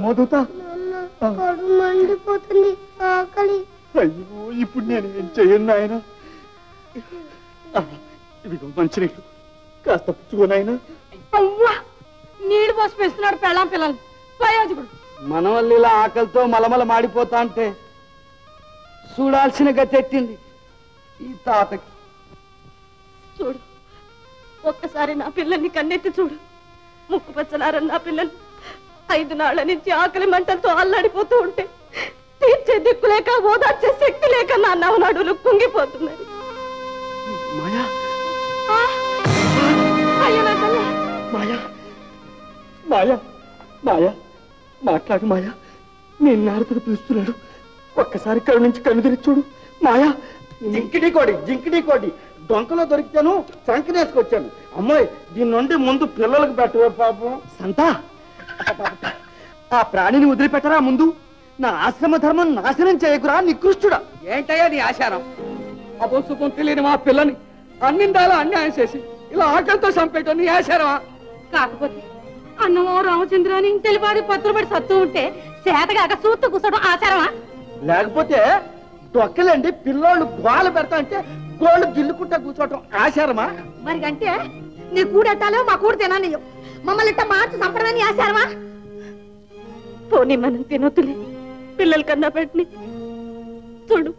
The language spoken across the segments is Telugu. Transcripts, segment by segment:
రామోదూత మండిపోతుంది ఆకలి. అయ్యో ఇప్పుడు నేను ఏం చేయను నాయన. ఇదిగో మంచినీళ్ళు కాస్త పుచ్చుకోనాయన. అవ్వా నీళ్లు పోసి పెస్తున్నాడు పెళ్ళాం పిల్లలు ప్రయోజకుడు. మన వల్ల ఇలా ఆకలితో మలమల మాడిపోతా అంటే చూడాల్సిన గతెట్టింది ఈ తాతకి. చూడు ఒక్కసారి నా పిల్లల్ని కన్నెత్తి చూడు. ముక్కు పచ్చలారని నా పిల్లలు 5 నాళ్ల నుంచి ఆకలి మంటలతో అల్లాడిపోతూ ఉంటే తీర్చే దిక్కు లేక ఓదార్చే శక్తి లేక నా నవనాడులు కుంగిపోతున్నది. మాయా మాయా మాయా మాయా మాట్లాడు మాయా. నేను నారదుడు పిలుస్తున్నాడు. ఒక్కసారి కళ్ళు నుంచి కన్ను తెరిచి చూడు మాయా. జింకిడి కోడి డొంకలో దొరికితేను సంకనేసుకొచ్చాను. అమ్మాయి దీని నుండి ముందు పిల్లలకు పెట్టవే పాపం. సంతా ఆ ప్రాణిని వదిలిపెట్టరా ముందు. నా ఆశ్రమ ధర్మం నాశనం చేయకురా నికృష్టుడా. ఏంటయ్యా నీ ఆచారం? అపోసుకం తెలియని మా పిల్లని అన్నిందాలో అన్యాయం చేసి ఇలా ఆకలితో చంపేయటం నీ ఆచారమా? కాకపోతే అన్నమో రామచంద్ర అని తెలిపాడి పత్రపడి సత్తూ ఉంటే చేతగాక సూత్తు కూర్చోడం ఆచారమా? లేకపోతే డొక్కలండి పిల్లోళ్ళు గోలు పెడతా అంటే గోళ్ళు గిల్లుకుంటా కూర్చోవటం ఆచారమా? మరి అంటే నీ కూడెట్టాలో మా కూడ తిననియో మమ్మల్ని ఇట్ట మార్చి చంపడమని ఆచారమా? పోనీ మనం తినొద్దులే పిల్లల కన్నా పెట్టిని. చూడు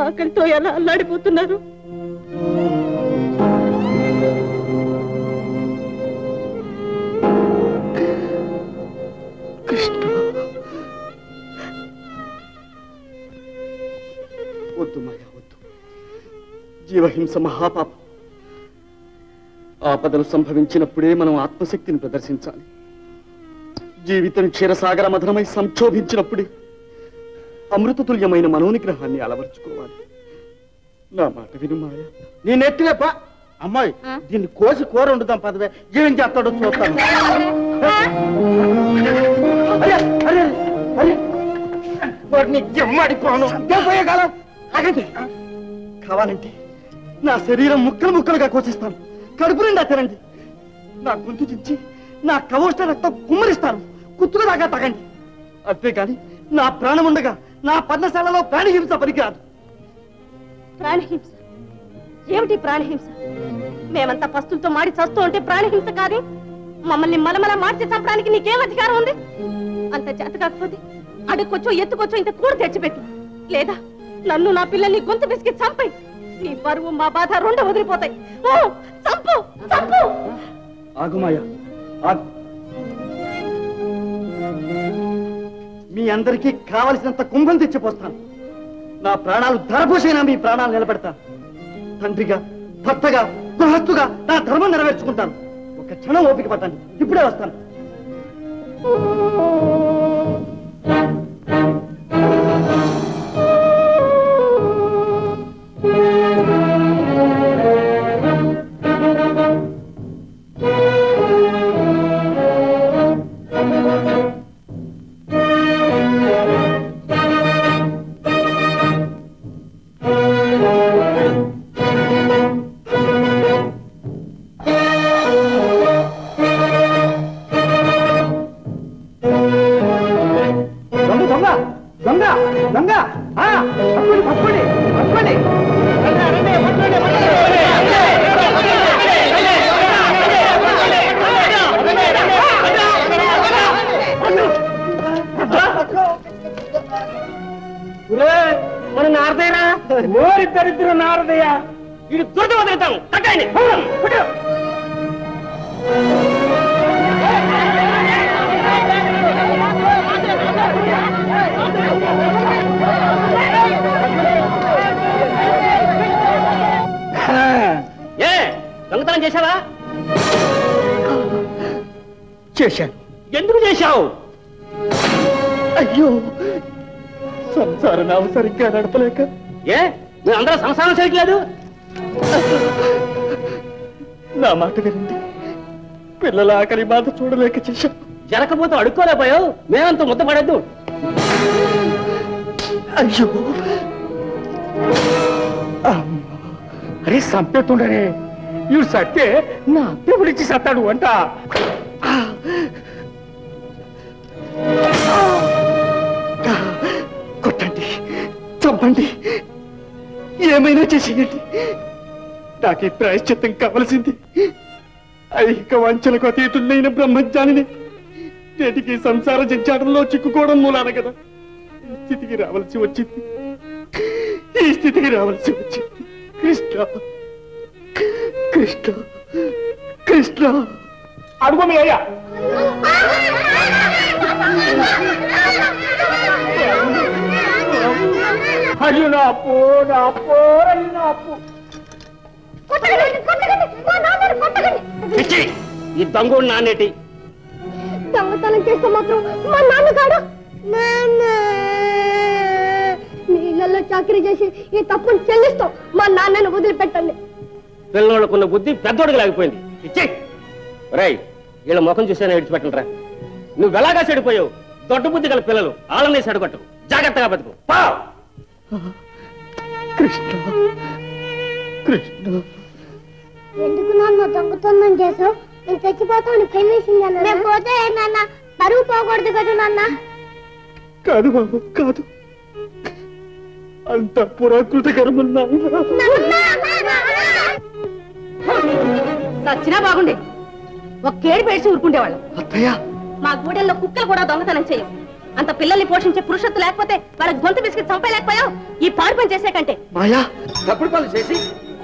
ఆకలితో ఎలా అల్లాడిపోతున్నారు. వద్దు మాయా వద్దు. జీవహింస మహాపాపం. ఆపదలు సంభవించినప్పుడే మనం ఆత్మశక్తిని ప్రదర్శించాలి. జీవితం క్షీరసాగర మధురమై సంక్షోభించినప్పుడే అమృతతుల్యమైన మనోనిగ్రహాన్ని అలవర్చుకోవాలి. నా మాట విను మాయా. నీ నెత్తిలేప అమ్మాయి దీన్ని కోసి కూర వండుతాం పదవే. ఏం చేస్తాడో చూస్తాను. వాడిని జమ్మడిపోను పోయేకాలం కావాలంటే నా శరీరం ముక్కలు ముక్కలుగా కోసిస్తాను. కడుపు నిండా తినండి. నా గొంతు చించి నా కవోష్ట రక్తం కుమ్మరిస్తాను. కుత్తుకు దాకా తగండి. అంతేకాని నా ప్రాణం ఉండగా నా పర్ణశాలలో ప్రాణిహింస పనికిరాదు. ప్రాణహింస ఏమిటి ప్రాణహింస? మేమంతా పస్తులతో మాడి చస్తూ ఉంటే ప్రాణహింస కాదు. మమ్మల్ని మలమల మార్చి చంపడానికి నీకేం అధికారం ఉంది? అంత చేత కాకపోతే అడుక్కొచ్చో ఎత్తుకొచ్చో ఇంత కూడ తెచ్చిపెట్టు. లేదా నన్ను నా పిల్లల్ని గొంతు పిసికి చంపై. నీ బరువు మా బాధ రెండు వదిలిపోతాయి. ఓ చంపు చంపు. ఆగుమాయా ఆగు. మీ అందరికీ కావలసినంత కుంభం తెచ్చిపోస్తాను. నా ప్రాణాలు ధరపోసైనా మీ ప్రాణాలు నిలబెడతాను. తండ్రిగా భర్తగా గృహస్థుగా నా ధర్మం నెరవేర్చుకుంటాను. ఒక క్షణం ఓపిక పట్టండి. ఇప్పుడే వస్తాను. మన నారదయ్యరా మోరిద్దరిద్దరు నారదయ్య. ఇది దురద వదిలితాం. కట్టాయని ఏ దొంగతనం చేశావా? చేశాను. ఎందుకు చేశావు? అయ్యో సంసారం సరిగ్గా నడపలేక. ఏ మీరు అందరూ సంసారం చేయట్లేదు? నా మాట వినండి. పిల్లల ఆకలి బాధ చూడలేక చేశాను. జరగకపోతే అడుక్కోలేకపోయావు. మేమంతా ముద్దపడద్దు. అయ్యో అరే సంపెట్టుండరే. ఇవి సత్తే నా దేవుడిచ్చి సత్తాడు అంట. ఆపండి, ఏమైనా చేసేయండి. నాకే ప్రాయశ్చిత్తం కావలసింది. ఐహిక వాంఛలకు అతీతులైన బ్రహ్మజ్ఞానిని నేటికి సంసార జంచాటంలో చిక్కుకోవడం మూలాన కదా ఈ స్థితికి రావాల్సి వచ్చింది. కృష్ణ కృష్ణ కృష్ణ అడుగు మీ అయ్యా. అయ్యో నా అప్పు, నా అప్పు, నా అప్పు. ఈ దొంగ నాన్నేటి దొంగతనం చేస్తే మాత్రం మా నాన్నగాడు నీళ్ళల్లో చాకరీ చేసి ఈ తప్పును చెల్లిస్తాం. మా నాన్నను వదిలిపెట్టండి. పిల్లలకున్న బుద్ధి పెద్దోడికి లేకపోయింది. ఇచ్చే రై, వీళ్ళ ముఖం చూసేనా విడిచిపెట్టండి రా. నువ్వు ఎలాగా చెడిపోయావు. దొడ్డ బుద్ధి గల పిల్లలు ఆళ్ళనే చెడగొట్టు. జాగ్రత్తగా బతుకు. కృష్ణ కృష్ణ ఎందుకు నాన్న దొంగతనం చేసావు? నేను చచ్చిపోతాను భయం వేసింది. పోతే నాన్న పరువు పోకూడదు కదా నాన్న. కాదు బాబు, కాదు. అంత పురాకృత కర్మన్నా చచ్చినా బాగుండే. ఒక్కేడు పేసి ఊరుకుండేవాళ్ళం. అత్తయ్య, మా గూడెల్లో కుక్కలు కూడా దొంగతనం చేయం. అంత పిల్లల్ని పోషించే పురుషత్వం లేకపోతే వాళ్ళకి గొంతు బిస్కెట్ చంపలేకపోయావు. ఈ పాడు పని చేసే కంటే మాయా తప్పుడు పనులు చేసి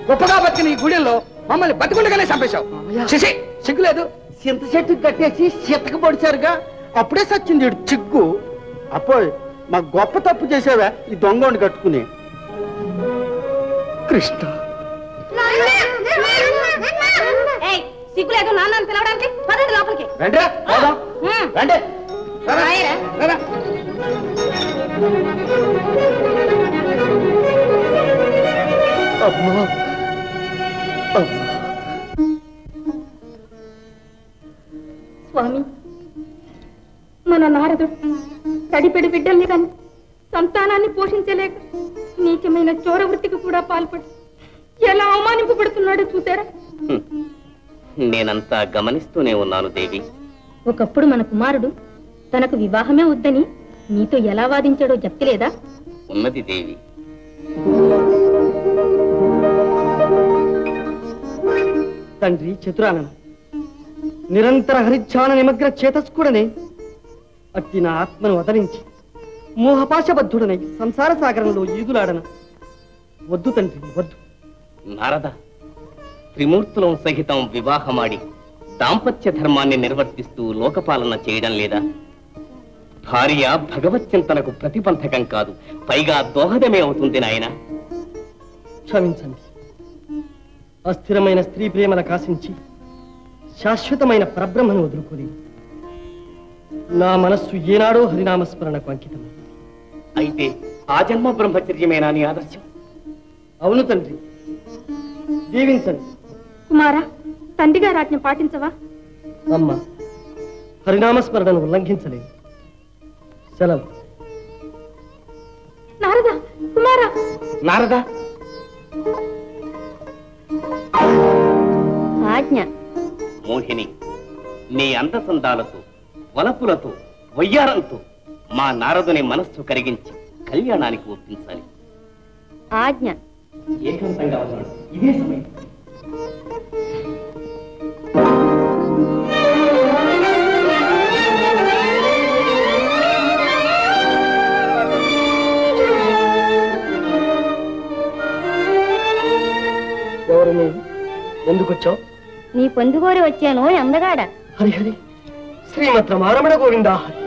గొప్పగా బతికిన ఈ గుడిలో మమ్మల్ని బతికుండగానే చంపేశావు. చేసి సిగ్గులేదు. చింత చెట్టు కట్టేసి సీతకు పొడిచారుగా, అప్పుడే సచ్చింది ఈడు చిగ్గు. అపోయ్, మా గొప్ప తప్పు చేసావా ఈ దొంగని కట్టుకుని. కృష్ణ సిగ్గులేదు నాన్న పిలవడానికి. పదండి లోపలికి. రండి రండి. అమ్మా, స్వామి, మన నారదుడు తడిపెడి బిడ్డల్ని కానీ సంతానాన్ని పోషించలేక నీచమైన చోర వృత్తికి కూడా పాల్పడి ఎలా అవమానింపబడుతున్నాడో చూసారా? నేనంతా గమనిస్తూనే ఉన్నాను దేవి. ఒకప్పుడు మన కుమారుడు తనకు వివాహమే వద్దని నీతో ఎలా వాదించాడో చెప్తలేదా? ఉన్నది దేవి. తండ్రి చతురానన నిరంతర హరిధ్యాన నిమగ్న చేతస్కుడనే అట్టి నా ఆత్మను వదలించి మోహపాశబద్ధుడనై సంసార సాగరంలో ఈదులాడన. వద్దు తండ్రి, వద్దు. నారద, త్రిమూర్తులం సహితం వివాహమాడి దాంపత్య ధర్మాన్ని నిర్వర్తిస్తూ లోకపాలన చేయడం లేదా? భార్య భగవచ్చింతనకు ప్రతిబంధకం కాదు, పైగా దోహదమే అవుతుంది నాయన. క్షమించండి. అస్థిరమైన స్త్రీ ప్రేమల కాశించి శాశ్వతమైన పరబ్రహ్మను వదులుకోలేదు. నా మనస్సు ఏనాడో హరినామస్మరణకు అంకితమైంది. అయితే ఆ జన్మ బ్రహ్మచర్యమేనా నీ ఆదర్శం? అవును తండ్రి, దీవించండి. కుమారా, తండ్రి గారి ఆజ్ఞ పాటించవా? అమ్మ, హరినామస్మరణను ఉల్లంఘించలేదు. సెలవు. నారదా, కుమారా. నారదా, ఆజ్ఞ. మోహిని, నీ అందసందాలతో, వలపులతో, వయ్యారంతో మా నారదుని మనస్సు కరిగించి కళ్యాణానికి ఒప్పించాలి. ఆజ్ఞ. ఏకాంతంగా ఉన్నాడు, ఇదే సమయం. ఎవరు నీవు? ఎందుకు వచ్చావు? నీ పొందుగోరి వచ్చాను అందగాడ. హరి హరి, శ్రీమత్ రమారమణ గోవిందా హరి.